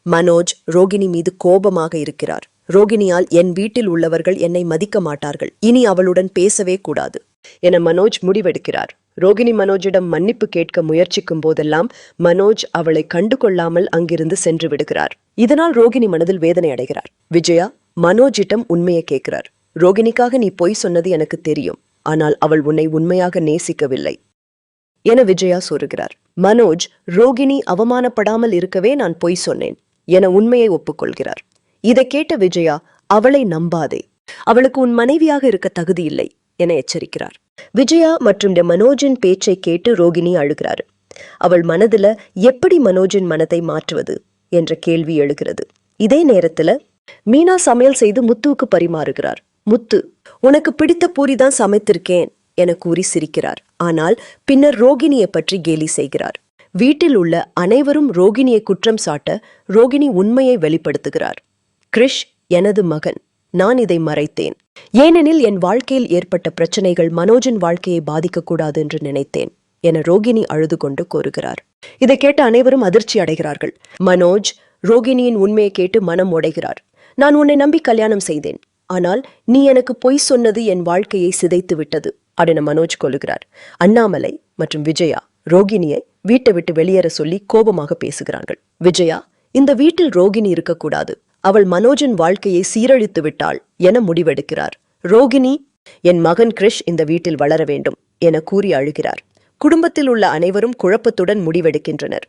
மனோஜ் ரோகிணி மீது கோபமாக இருக்கிறார். ரோகிணியால் என் வீட்டில் உள்ளவர்கள் என்னை மதிக்க மாட்டார்கள், இனி அவளுடன் பேசவே கூடாது என மனோஜ் முடிவெடுக்கிறார். ரோகிணி மனோஜிடம் மன்னிப்பு கேட்க முயற்சிக்கும் போதெல்லாம் மனோஜ் அவளை கண்டு கொள்ளாமல் அங்கிருந்து சென்று விடுகிறார். இதனால் ரோகிணி மனதில் வேதனை அடைகிறார். விஜயா மனோஜிடம் உண்மையை கேட்கிறார். ரோகிணிக்காக நீ பொய் சொன்னது எனக்கு தெரியும், ஆனால் அவள் உன்னை உண்மையாக நேசிக்கவில்லை என விஜயா சொல்கிறார். மனோஜ் ரோகிணி அவமானப்படாமல் இருக்கவே நான் பொய் சொன்னேன் என உண்மையை ஒப்புக்கொள்கிறார். இதை கேட்ட விஜயா அவளை நம்பாதே, அவளுக்கு உன் மனைவியாக இருக்க தகுதி இல்லை என எச்சரிக்கிறார். விஜயா மற்றும் மனோஜின் பேச்சை கேட்டு ரோகிணி அழுகிறார். அவள் மனதுல எப்படி மனோஜின் மனதை மாற்றுவது என்ற கேள்வி எழுகிறது. இதே நேரத்துல மீனா சமையல் செய்து முத்துவுக்கு பரிமாறுகிறார். முத்து, உனக்கு பிடித்த பூரிதான் சமைத்திருக்கேன் என கூறி சிரிக்கிறார். ஆனால் பின்னர் ரோகிணியை பற்றி கேலி செய்கிறார். வீட்டில் உள்ள அனைவரும் ரோகிணியை குற்றம் சாட்ட ரோகிணி உண்மையை வெளிப்படுத்துகிறார். கிரிஷ் எனது மகன், நான் இதை மறைத்தேன், ஏனெனில் என் வாழ்க்கையில் ஏற்பட்ட பிரச்சனைகள் மனோஜின் வாழ்க்கையை பாதிக்கக்கூடாது என்று நினைத்தேன் என ரோகிணி அழுது கொண்டு கூறுகிறார். இதை கேட்ட அனைவரும் அதிர்ச்சி அடைகிறார்கள். மனோஜ் ரோகிணியின் உண்மையை கேட்டு மனம் உடைகிறார். நான் உன்னை நம்பி கல்யாணம் செய்தேன், ஆனால் நீ எனக்கு பொய் சொன்னது என் வாழ்க்கையை சிதைத்து விட்டது அப்படின்னு மனோஜ் கொல்லுகிறார். அண்ணாமலை மற்றும் விஜயா ரோகிணியை வீட்டை விட்டு வெளியேற சொல்லி கோபமாக பேசுகிறார்கள். விஜயா, இந்த வீட்டில் ரோகிணி இருக்கக்கூடாது, அவள் மனோஜின் வாழ்க்கையை சீரழித்து விட்டாள் என முடிவெடுக்கிறார். ரோகிணி, என் மகன் கிரிஷ் இந்த வீட்டில் வளர வேண்டும் என கூறி அழுகிறார். குடும்பத்தில் உள்ள அனைவரும் குழப்பத்துடன் முடிவெடுக்கின்றனர்.